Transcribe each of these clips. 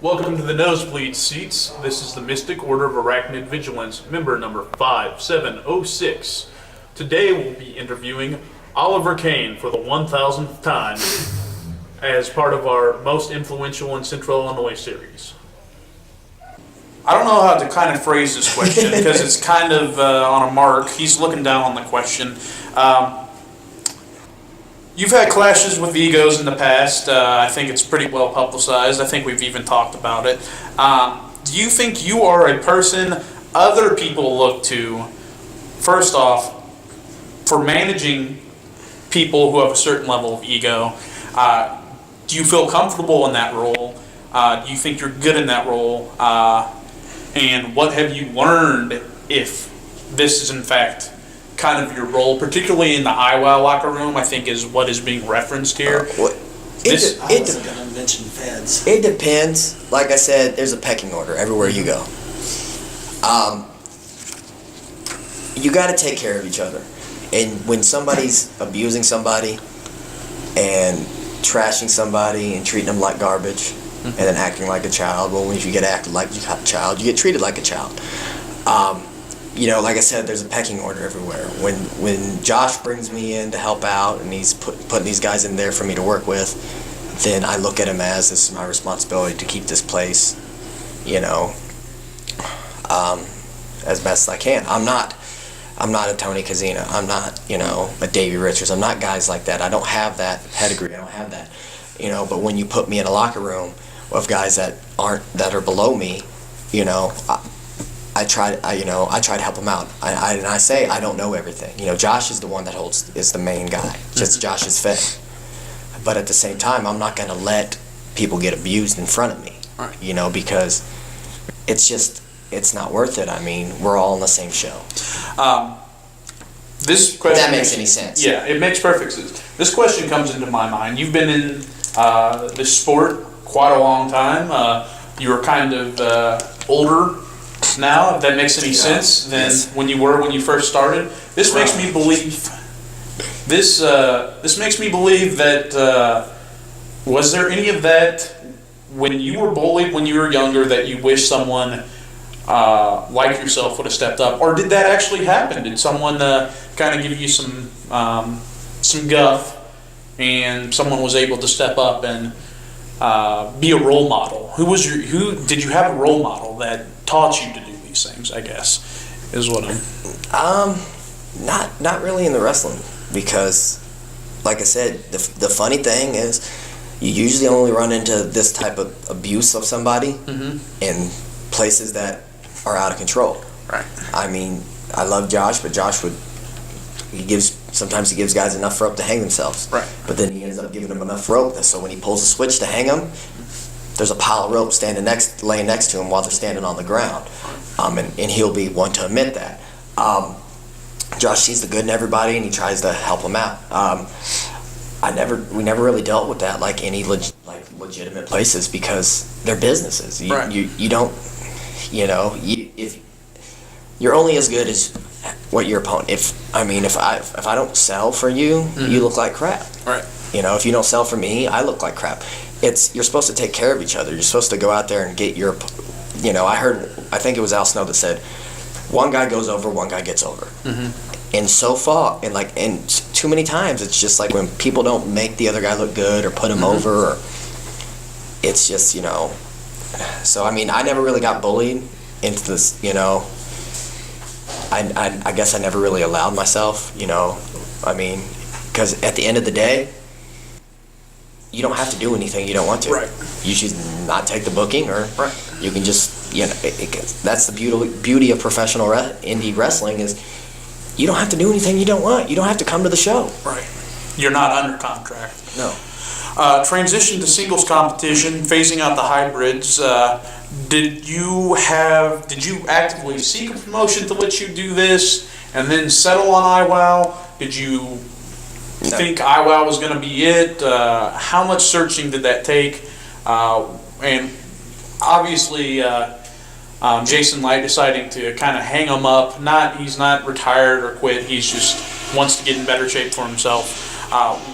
Welcome to the Nosebleed Seats. This is the Mystic Order of Arachnid Vigilance, member number 5706. Today we'll be interviewing Oliver Cain for the 1000th time as part of our Most Influential in Central Illinois series. I don't know how to kind of phrase this question because it's kind of on a mark. He's looking down on the question. You've had clashes with egos in the past. I think it's pretty well publicized. I think we've even talked about it. Do you think you are a person other people look to, first off, for managing people who have a certain level of ego? Do you feel comfortable in that role? Do you think you're good in that role? And what have you learned if this is in fact kind of your role, particularly in the IWOW locker room, I think is what is being referenced here. It depends. Like I said, there's a pecking order everywhere you go. You got to take care of each other. And when somebody's abusing somebody and trashing somebody and treating them like garbage and then acting like a child, well, if you get acted like a child, you get treated like a child. Like I said, there's a pecking order everywhere. When Josh brings me in to help out and he's putting these guys in there for me to work with, then I look at him as this is my responsibility to keep this place, as best as I can. I'm not a Tony Casina. I'm not, a Davey Richards. I'm not guys like that. I don't have that pedigree. I don't have that, But when you put me in a locker room of guys that are below me, I try to help him out. I say I don't know everything. Josh is the one that is the main guy. Just Josh is fed. But at the same time, I'm not going to let people get abused in front of me. Right. Because it's not worth it. I mean, we're all on the same show. This question. If that makes any sense. Yeah, it makes perfect sense. This question comes into my mind. You've been in this sport quite a long time. You were kind of older now, if that makes any sense, than when you first started. This makes me believe. This makes me believe that. Was there any of that when you were bullied when you were younger that you wish someone like yourself would have stepped up, or did that actually happen? Did someone kind of give you some guff, and someone was able to step up and be a role model? Who did you have a role model that taught you to do these things, I guess, is what I'm... Not really in the wrestling, because, like I said, the funny thing is, you usually only run into this type of abuse of somebody in places that are out of control. Right. I mean, I love Josh, but Josh sometimes he gives guys enough rope to hang themselves. Right. But then he ends up giving them enough rope, so when he pulls a switch to hang them, there's a pile of rope laying next to him while they're standing on the ground. And he'll be one to admit that. Josh sees the good in everybody and he tries to help them out. We never really dealt with that like any legitimate places, because they're businesses. You don't, if you're only as good as what your opponent. If I don't sell for you, you look like crap. Right. If you don't sell for me, I look like crap. You're supposed to take care of each other. You're supposed to go out there and get your, I think it was Al Snow that said, one guy goes over, one guy gets over. And so far, and too many times, it's just like when people don't make the other guy look good or put him over, or it's just, so I mean, I never really got bullied into this, I guess I never really allowed myself, because at the end of the day, you don't have to do anything you don't want to. Right. You should not take the booking, or you can just, that's the beauty of professional indie wrestling is you don't have to do anything you don't want. You don't have to come to the show. Right. You're not under contract. No. Transition to singles competition, phasing out the hybrids. Did you actively seek a promotion to let you do this and then settle on IWOW? Did you think IWOW was going to be it? How much searching did that take? And obviously, Jason Light deciding to kind of hang him up. He's not retired or quit. He's just wants to get in better shape for himself.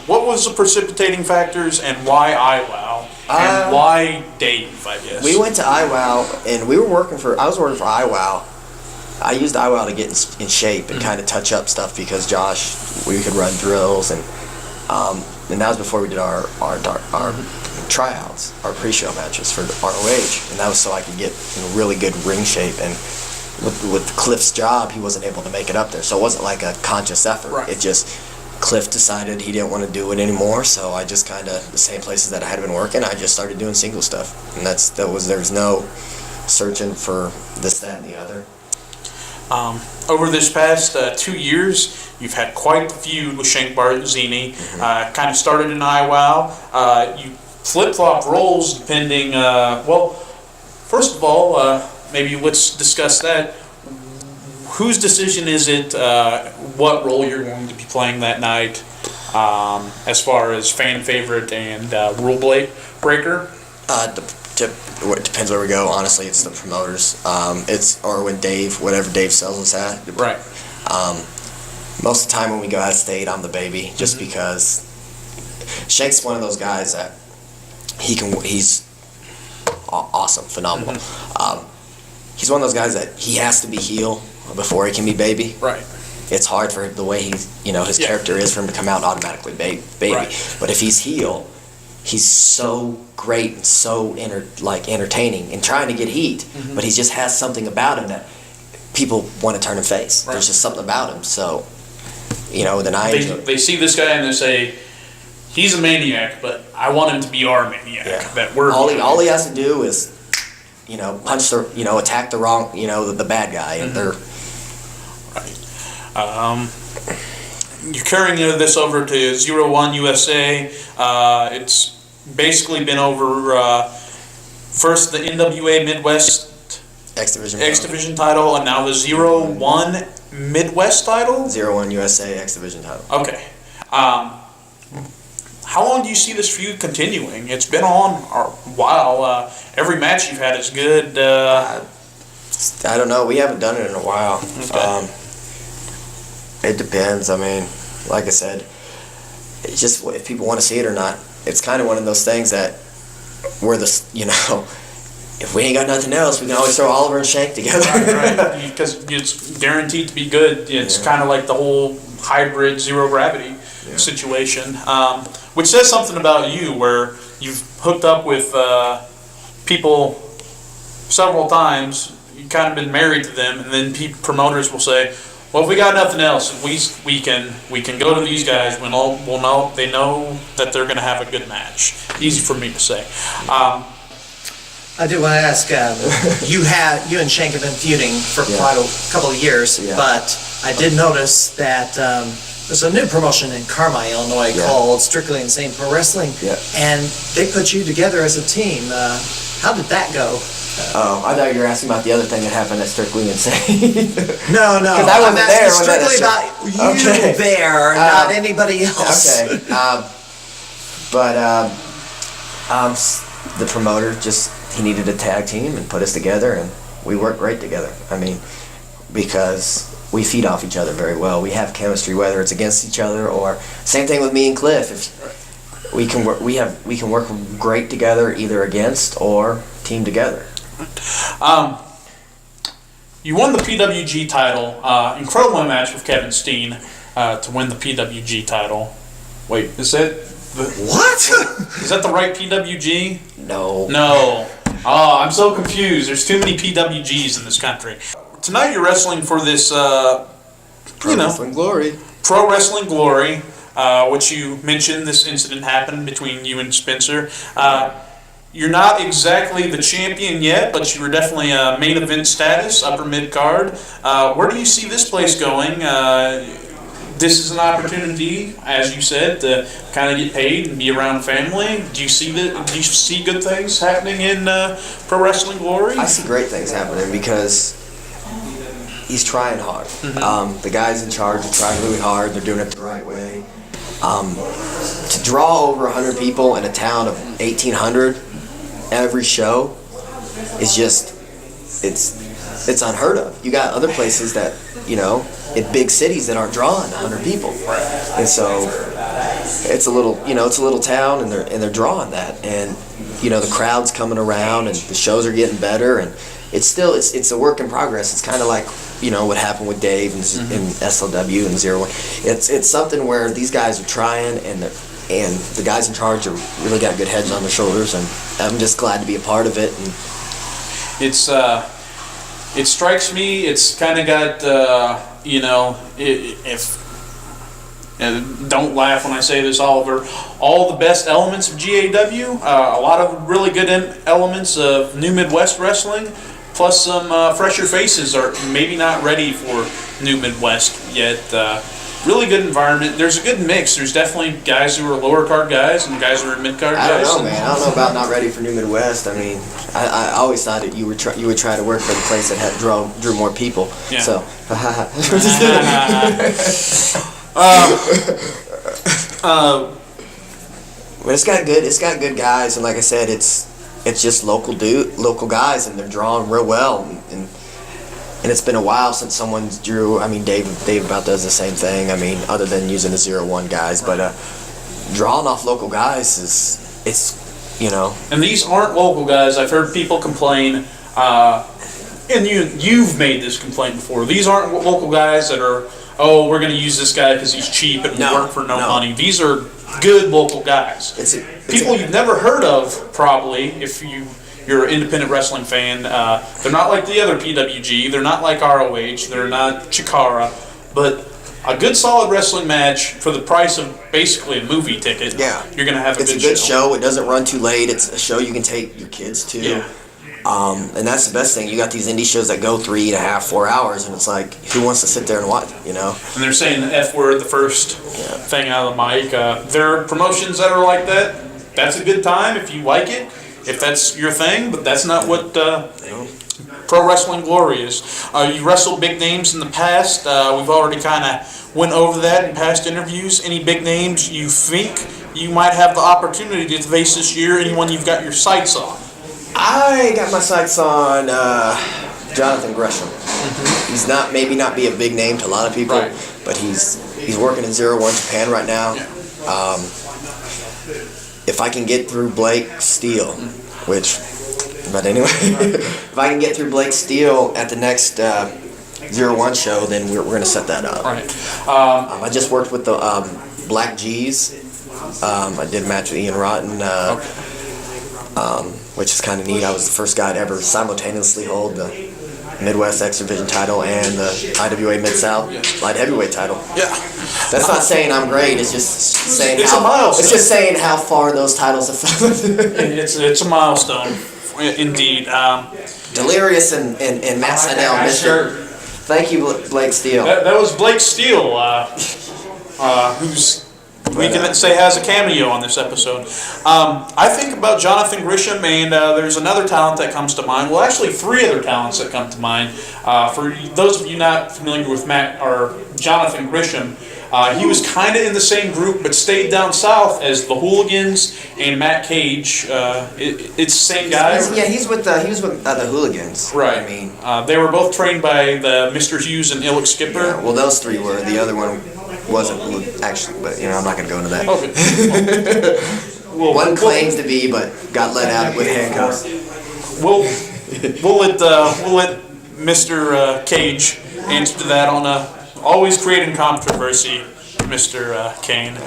What was the precipitating factors, and why IWOW? And why Dave, I guess? We went to IWOW, and I was working for IWOW. I used IWOW to get in shape and kind of touch up stuff because Josh, we could run drills, and that was before we did our tryouts, our pre-show matches for ROH, and that was so I could get in really good ring shape. And with Cliff's job, he wasn't able to make it up there, so it wasn't like a conscious effort. Right. It just, Cliff decided he didn't want to do it anymore, so I just kind of, the same places that I had been working, I just started doing single stuff, and there was no searching for this, that, and the other. Over this past 2 years, you've had quite the feud with Shank Barzini. Kind of started in IWOW. You flip-flop roles depending, first of all, maybe let's discuss that. Whose decision is it what role you're going to be playing that night, as far as fan favorite and rule breaker? It depends where we go. Honestly, it's the promoters. Or when whatever Dave sells us at. Right. Most of the time when we go out of state, I'm the baby, just because Shank's one of those guys that he's awesome, phenomenal. He's one of those guys that he has to be heel before he can be baby. Right. It's hard for the way his character is for him to come out and automatically baby. Right. But if he's heel, he's so great and so entertaining and trying to get heat, but he just has something about him that people want to turn him face. Right. There's just something about him. So, then they see this guy and they say, he's a maniac, but I want him to be our maniac. Yeah. That we're all he has to do is, punch attack the wrong, the bad guy, and they're right. You're carrying this over to 01 USA. It's basically been over first the NWA Midwest X Division title, and now the 01 Midwest title. 01 USA X Division title. Okay. How long do you see this feud continuing? It's been on a while. Every match you've had is good. I don't know. We haven't done it in a while. Okay. It depends. I mean, like I said, it's just if people want to see it or not. It's kind of one of those things that we're if we ain't got nothing else, we can always throw Oliver and Shank together. Right. Because it's guaranteed to be good. It's kind of like the whole hybrid zero gravity situation, which says something about you, where you've hooked up with people several times. You've kind of been married to them, and then promoters will say, well, if we got nothing else, we can go to these guys. They know that they're going to have a good match. Easy for me to say. I do want to ask. You and Shank have been feuding for quite a couple of years, but I did notice that there's a new promotion in Carmi, Illinois called Strictly Insane Pro Wrestling, and they put you together as a team. How did that go? Oh, I thought you were asking about the other thing that happened at Strictly Insane. No. Because I wasn't there when that. Strictly about you there, not anybody else. Okay. But the promoter he needed a tag team and put us together, and we work great together. I mean, because we feed off each other very well. We have chemistry, whether it's against each other or same thing with me and Cliff. We can work great together, either against or team together. You won the PWG title. Incredible match with Kevin Steen to win the PWG title. Wait, is that what? Is that the right PWG? No. Oh, I'm so confused. There's too many PWGs in this country. Tonight you're wrestling for this, Pro Wrestling Glory. Pro Wrestling Glory, which you mentioned. This incident happened between you and Spencer. You're not exactly the champion yet, but you were definitely a main event status, upper mid card. Where do you see this place going? This is an opportunity, as you said, to kind of get paid and be around family. Do you see good things happening in Pro Wrestling Glory? I see great things happening because he's trying hard. The guys in charge are trying really hard. They're doing it the right way. To draw over 100 people in a town of 1,800 every show is just it's unheard of. You got other places that in big cities that aren't drawing 100 people, and so it's a little town, and they're drawing that, and the crowd's coming around and the shows are getting better, and it's a work in progress. It's kind of like what happened with Dave and SLW and 01. It's something where these guys are trying, and the guys in charge are really got good heads on their shoulders, and I'm just glad to be a part of it. And it strikes me, it's kind of got and don't laugh when I say this, Oliver, all the best elements of GAW, a lot of really good elements of New Midwest Wrestling, plus some fresher faces are maybe not ready for New Midwest yet. Really good environment. There's a good mix. There's definitely guys who are lower card guys and guys who are mid card guys. I don't know, man. I don't know about not ready for New Midwest. I mean, I always thought that you would try to work for the place that drew more people. Yeah. So, but it's got good guys, and like I said, it's just local guys, and they're drawing real well, and it's been a while since someone's drew. I mean, Dave about does the same thing. I mean, other than using the 01 guys, but drawing off local guys it's. And these aren't local guys. I've heard people complain, and you've made this complaint before. These aren't local guys that are, we're going to use this guy because he's cheap and will work for no money. These are good local guys. People you've never heard of, probably, if you're an independent wrestling fan. They're not like the other PWG. They're not like ROH. They're not Chikara. But a good solid wrestling match for the price of basically a movie ticket. Yeah. You're going to have a good show. It's a good show. It doesn't run too late. It's a show you can take your kids to. Yeah. And that's the best thing. You got these indie shows that go 3.5, 4 hours, and it's like, who wants to sit there and watch, And they're saying the F word, the first thing out of the mic. There are promotions that are like that. That's a good time if you like it, if that's your thing, but that's not what pro wrestling glory is. You wrestled big names in the past. We've already kind of went over that in past interviews. Any big names you think you might have the opportunity to face this year? Anyone you've got your sights on? I got my sights on Jonathan Gresham. Mm-hmm. He's maybe not be a big name to a lot of people, but he's working in 01 Japan right now. Yeah. If I can get through Blake Steele, but anyway, if I can get through Blake Steele at the next 01 show, then we're going to set that up. Right. I just worked with the Black G's. I did a match with Ian Rotten. Which is kind of neat. I was the first guy to ever simultaneously hold the Midwest X Division title and the IWA Mid-South Light Heavyweight title. Yeah. That's not saying I'm great. It's just saying a milestone. It's just saying how far those titles have fallen. It's a milestone, indeed. Delirious and Matt Sydal missed it. Thank you, Blake Steele. That was Blake Steele, who's. We can say has a cameo on this episode. I think about Jonathan Gresham, and there's another talent that comes to mind. Well, actually, 3 other talents that come to mind. For those of you not familiar with Jonathan Gresham, he was kind of in the same group, but stayed down south as the Hooligans and Matt Cage. It's the same guy. He was with the Hooligans. Right. I mean, they were both trained by the Mr. Hughes and Illick Skipper. Yeah, well, those 3 were. The other one wasn't actually, but I'm not going to go into that. Okay. One claims to be, but got let out with handcuffs. We'll let Mr. Cage answer to that on always creating controversy, Mr. Cain.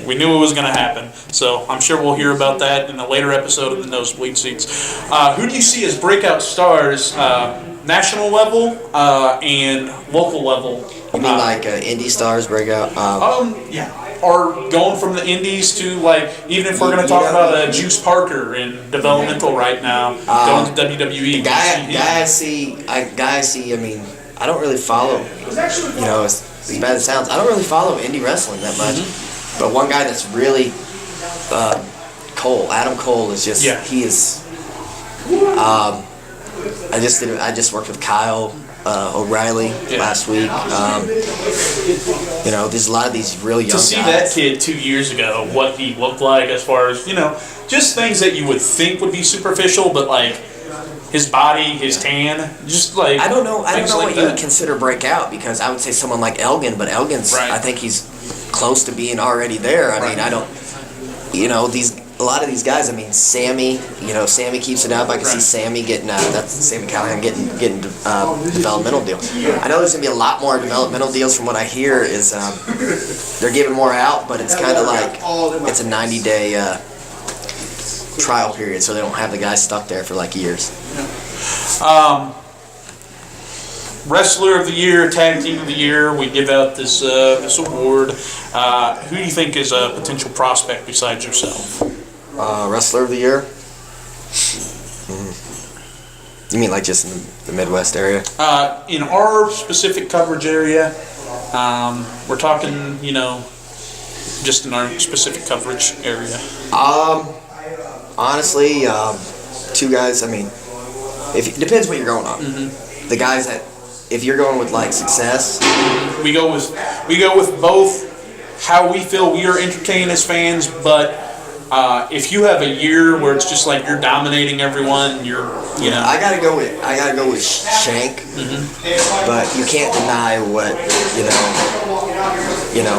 We knew it was going to happen, so I'm sure we'll hear about that in a later episode of the Nosebleed Seats. Who do you see as breakout stars, national level and local level? You mean like indie stars breakout? Yeah. Or going from the indies to even if we're going to talk about Juice Parker in developmental right now, going to WWE. Guy I see. I mean, I don't really follow. As bad as it sounds, I don't really follow indie wrestling that much. Mm-hmm. But one guy that's really Cole. Adam Cole is just. Yeah. He is. I just worked with Kyle O'Reilly last week. There's a lot of these really young guys. To see that kid 2 years ago, what he looked like as far as, just things that you would think would be superficial, but his body, his tan, just I don't know what you would consider breakout, because I would say someone like Elgin, but Elgin's, I think he's close to being already there. I mean, I don't, a lot of these guys, I mean, Sammy, Sammy keeps it up. I can see Sammy getting, that's Sammy Callahan getting developmental deal. I know there's going to be a lot more developmental deals from what I hear is they're giving more out, but it's kind of like, it's a 90-day trial period, so they don't have the guys stuck there for like years. Wrestler of the Year, Tag Team of the Year, we give out this award. Who do you think is a potential prospect besides yourself? Wrestler of the Year? You mean like just in the Midwest area? In our specific coverage area, we're talking, just in our specific coverage area. Honestly, two guys, I mean, it depends what you're going on. The guys that, if you're going with like success, we go with both how we feel we are entertained as fans, but if you have a year where it's just like you're dominating everyone, I gotta go with Shank, but you can't deny what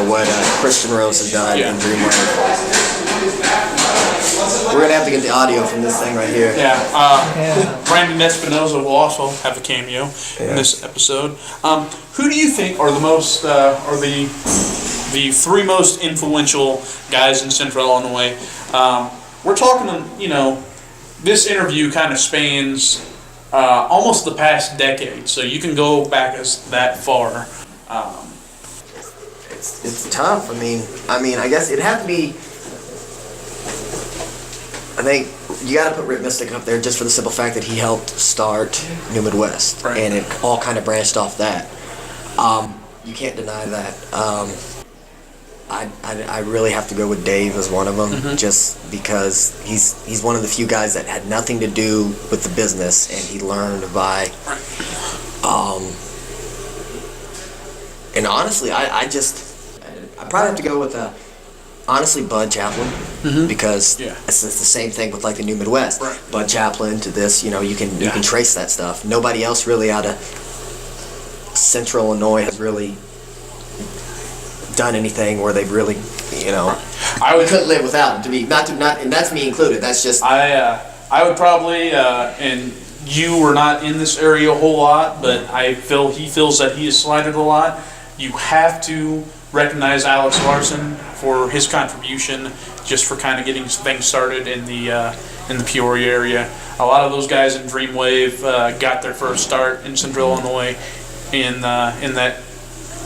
what Christian Rose has done in Dreamwave. We're gonna have to get the audio from this thing right here. Brandon Espinoza will also have a cameo in this episode. Who do you think are the three most influential guys in Central Illinois? We're talking, this interview kind of spans almost the past decade, so you can go back as that far. It's tough. I mean, I guess it'd have to be. I think you got to put Rick Mystic up there just for the simple fact that he helped start New Midwest, and it all kind of branched off that. You can't deny that. I really have to go with Dave as one of them, just because he's one of the few guys that had nothing to do with the business, and he learned by. And honestly, I probably have to go with honestly Bud Chaplin, because it's the same thing with like the New Midwest. Bud Chaplin to this, you can trace that stuff. Nobody else really out of Central Illinois has really done anything where they've really, I couldn't live without them. And that's me included. That's just I would probably and you were not in this area a whole lot, but I feel he feels that he is slighted a lot. You have to recognize Alex Larson for his contribution, just for kind of getting things started in the Peoria area. A lot of those guys in Dreamwave got their first start in Central Illinois in that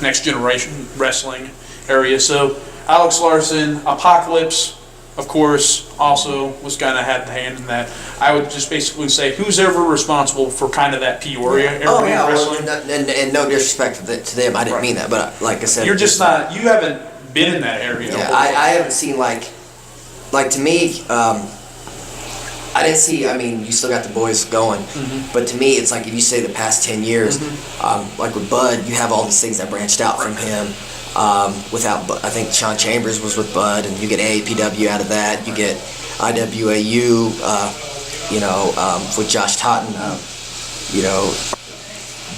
next generation wrestling area. So Alex Larson, Apocalypse, of course, also was kind of had the hand in that. I would just basically say who's ever responsible for kind of that Peoria area wrestling. And no disrespect to them, I didn't mean that, but like I said, you're just not. You haven't been in that area. Yeah, I haven't seen like to me. I didn't see. I mean, you still got the boys going, but to me, it's like if you say the past 10 years, like with Bud, you have all these things that branched out from him. Without, I think Sean Chambers was with Bud, and you get AAPW out of that. You get IWAU, with Josh Totten.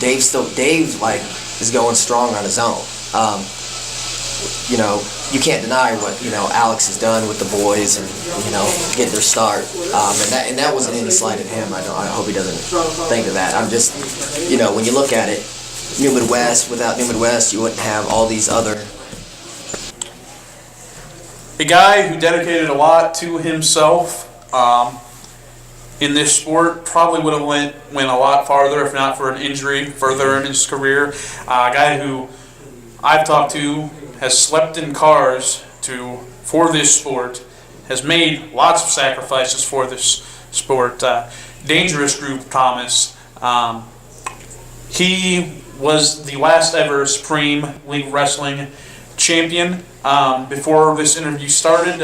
Dave like is going strong on his own. You can't deny what Alex has done with the boys and getting their start. And that wasn't any slight at him. I hope he doesn't think of that. I'm just when you look at it. New Midwest, without New Midwest, you wouldn't have all these other. A guy who dedicated a lot to himself in this sport, probably would have went a lot farther if not for an injury further in his career. A guy who I've talked to has slept in cars for this sport, has made lots of sacrifices for this sport. Dangerous Group Thomas. He was the last ever Supreme League Wrestling champion. Before this interview started,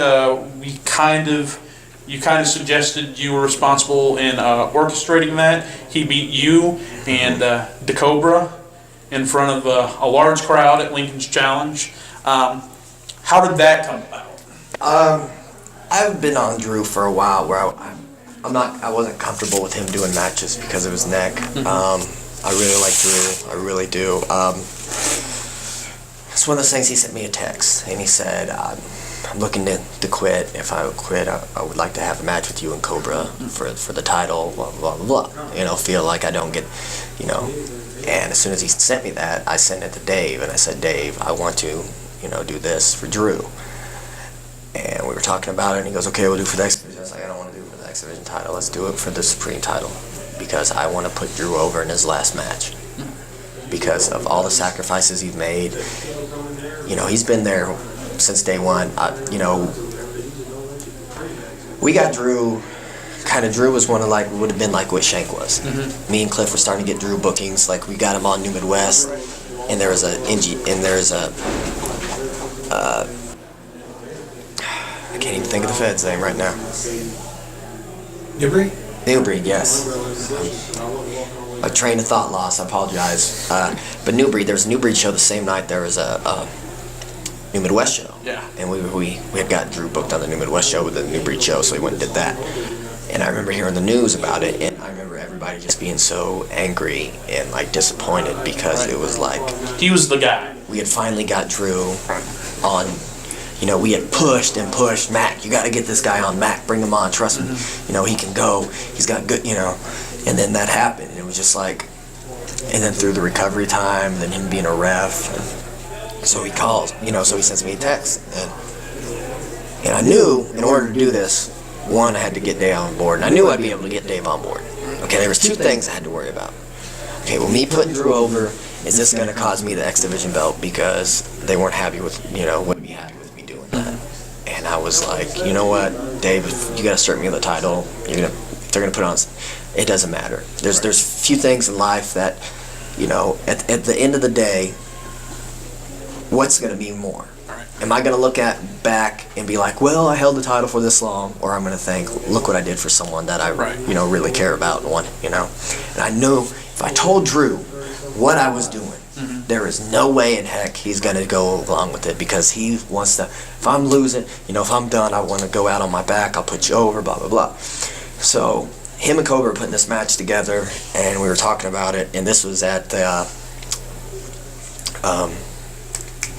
you kind of suggested you were responsible in orchestrating that. He beat you and DeCobra in front of a large crowd at Lincoln's Challenge. How did that come about? I've been on Drew for a while where I wasn't comfortable with him doing matches because of his neck. I really like Drew. I really do. It's one of those things. He sent me a text and he said, I'm looking to quit. If I would quit, I would like to have a match with you and Cobra for the title, blah, blah, blah, blah. You know, feel like I don't get, you know. And as soon as he sent me that, I sent it to Dave, and I said, Dave, I want to, you know, do this for Drew. And we were talking about it, and he goes, okay, we'll do it for the X Division. I was like, I don't want to do it for the X Division title. Let's do it for the Supreme title, because I want to put Drew over in his last match. Because of all the sacrifices he's made, you know, he's been there since day one. You know, we got Drew. Drew was one of would have been like what Shank was. Mm-hmm. Me and Cliff were starting to get Drew bookings. Like, we got him on New Midwest, and there was I can't even think of the Fed's name right now. Newbury? Newbury, yes. A train of thought loss. I apologize. But Newbury, there was a Newbury show the same night. There was a New Midwest show. Yeah. And we had got Drew booked on the New Midwest show with the Newbury show, so we went and did that. And I remember hearing the news about it, and I remember everybody just being so angry and like disappointed, because it was like he was the guy. We had finally got Drew on. You know, we had pushed and pushed. Mac, you got to get this guy on. Mac, bring him on. Trust me. You know, he can go. He's got good. You know, and then that happened. And it was just like, and then through the recovery time, and then him being a ref. And so he calls. You know, so he sends me a text, and I knew in order to do this, one, I had to get Dave on board, and I knew I'd be able to get Dave on board. Okay, there was two things I had to worry about. Okay, well, me putting Drew over, is this going to cause me the X Division belt, because they weren't happy with, you know, wouldn't be happy with me doing that. And I was like, you know what, Dave, if you got to start me with the title, if they're going to put on, it doesn't matter. There's few things in life that, you know, at the end of the day, what's going to mean more? Am I going to look back and be like, well, I held the title for this long, or I'm going to think, look what I did for someone that I, you know, really care about and want, you know? And I knew if I told Drew what I was doing, there is no way in heck he's going to go along with it, because he wants to, if I'm losing, you know, if I'm done, I want to go out on my back, I'll put you over, blah, blah, blah. So him and Cobra were putting this match together, and we were talking about it, and this was at the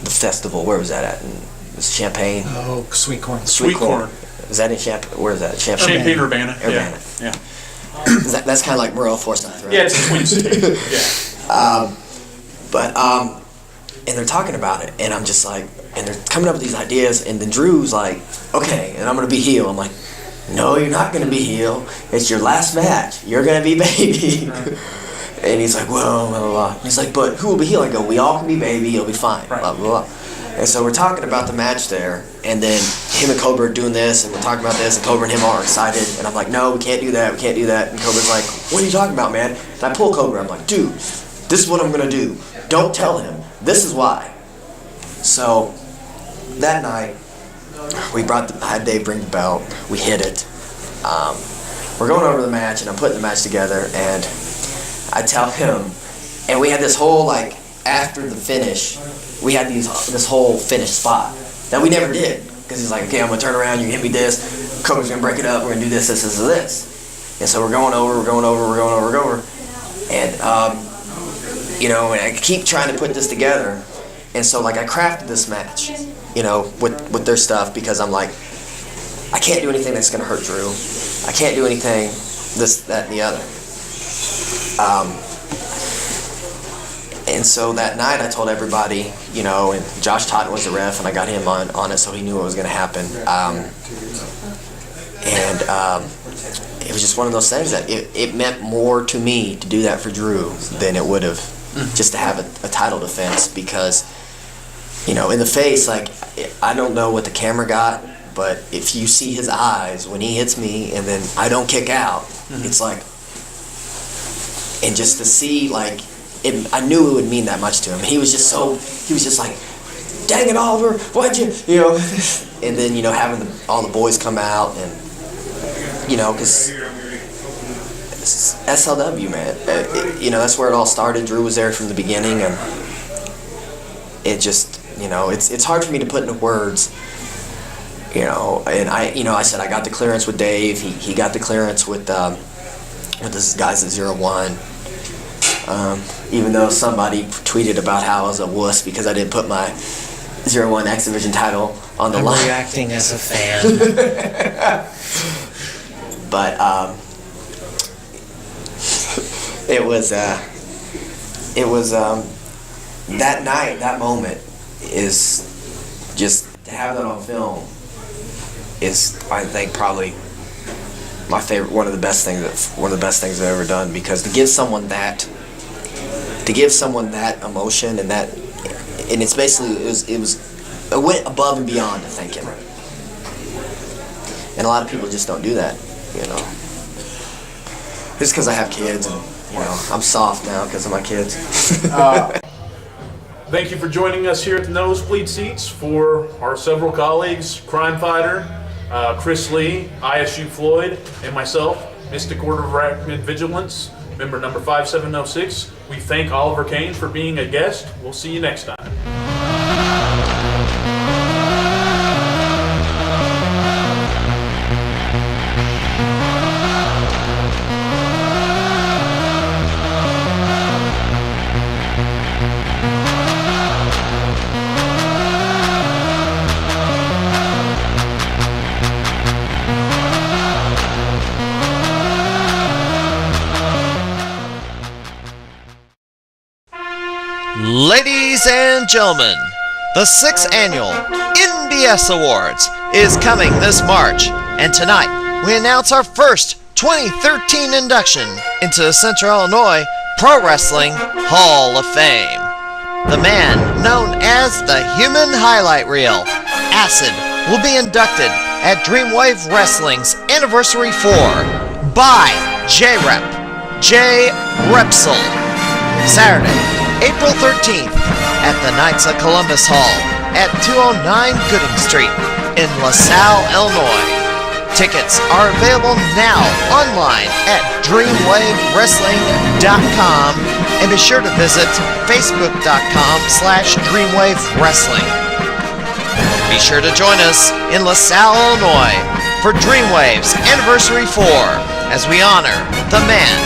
festival. Where was that at? In Champaign? Oh, Sweet Corn. Sweet Corn. Is that in Champaign? Where is that? Champaign, Urbana. Urbana. Yeah. That's kind of like Morel Forsyth, right? Yeah, it's a Twin City. Yeah. And they're talking about it, and I'm just like, and they're coming up with these ideas, and then Drew's like, okay, and I'm going to be heel. I'm like, no, you're not going to be heel. It's your last match. You're going to be baby. And he's like, well, blah, blah, blah. He's like, but who will be heel? I go, we all can be baby. You'll be fine. Blah, blah, blah. And so we're talking about the match there, and then him and Cobra are doing this, and we're talking about this, and Cobra and him are excited, and I'm like, no, we can't do that, we can't do that. And Cobra's like, what are you talking about, man? And I pull Cobra, I'm like, dude, this is what I'm going to do. Don't tell him. This is why. So that night, I had Dave bring the belt, we hit it. We're going over the match, and I'm putting the match together, and I tell him, and we had this whole, like, after the finish, we had this whole finish spot that we never did, because he's like, okay, I'm going to turn around, you hit me this, Cobra's going to break it up, we're going to do this, and so we're going over, and, you know, and I keep trying to put this together, and so, like, I crafted this match, you know, with their stuff, because I'm like, I can't do anything that's going to hurt Drew, I can't do anything, this, that, and the other. And so that night I told everybody, you know, and Josh Totten was the ref, and I got him on it, so he knew what was going to happen. It was just one of those things that it meant more to me to do that for Drew than it would have just to have a title defense, because, you know, in the face, like, I don't know what the camera got, but if you see his eyes when he hits me and then I don't kick out, it's like, and just to see, like, I knew it would mean that much to him. He was just like, dang it, Oliver, why'd you know, and then, you know, having all the boys come out, and, you know, because SLW, man, you know, that's where it all started. Drew was there from the beginning, and it just, you know, it's hard for me to put into words, you know, and I said I got the clearance with Dave, he got the clearance with this guys at 01. Even though somebody tweeted about how I was a wuss because I didn't put my 0-1 X Division title on the I'm line. reacting as a fan. But it was that night, that moment is just to have that on film is, I think, probably my favorite, one of the best things I've ever done, because to give someone that emotion and that, and it's basically it went above and beyond to thank him. And a lot of people just don't do that, you know. Just because I have kids, and you know, I'm soft now because of my kids. Thank you for joining us here at the Nosebleed Seats for our several colleagues, Crime Fighter, Chris Lee, ISU Floyd, and myself, Mystic Order of Arachnid Vigilance, member number 5706. We thank Oliver Cain for being a guest. We'll see you next time. Ladies and gentlemen, the 6th annual NBS Awards is coming this March, and tonight we announce our first 2013 induction into the Central Illinois Pro Wrestling Hall of Fame. The man known as the Human Highlight Reel, Acid, will be inducted at Dreamwave Wrestling's Anniversary 4 by J-Rep, Jay Repsol, Saturday, April 13th at the Knights of Columbus Hall at 209 Gooding Street in LaSalle, Illinois. Tickets are available now online at dreamwavewrestling.com, and be sure to visit facebook.com/dreamwavewrestling. Be sure to join us in LaSalle, Illinois for Dreamwave's Anniversary 4 as we honor the man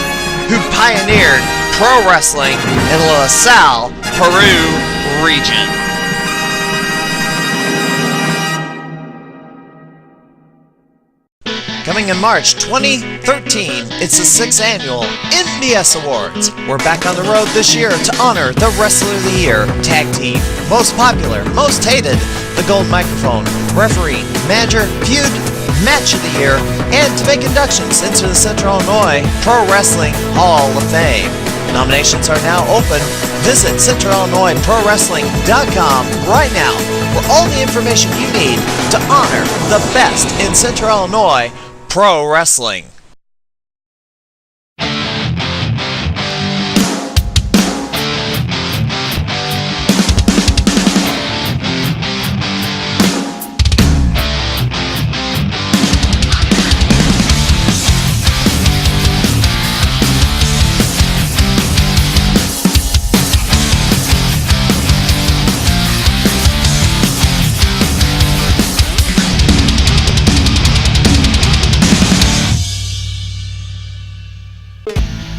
who pioneered pro wrestling in LaSalle, Peru region. Coming in March 2013, it's the 6th annual NBS Awards. We're back on the road this year to honor the Wrestler of the Year, Tag Team, Most Popular, Most Hated, the Gold Microphone, Referee, Manager, Feud, Match of the Year, and to make inductions into the Central Illinois Pro Wrestling Hall of Fame. Nominations are now open. Visit CentralIllinoisProWrestling.com right now for all the information you need to honor the best in Central Illinois pro wrestling.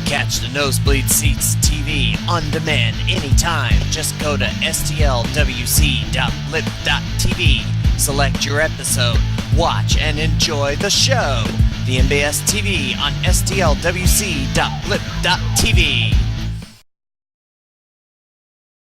Catch the Nosebleed Seats TV on demand anytime. Just go to stlwc.lip.tv, select your episode, watch and enjoy the show. The NBS TV on stlwc.lip.tv.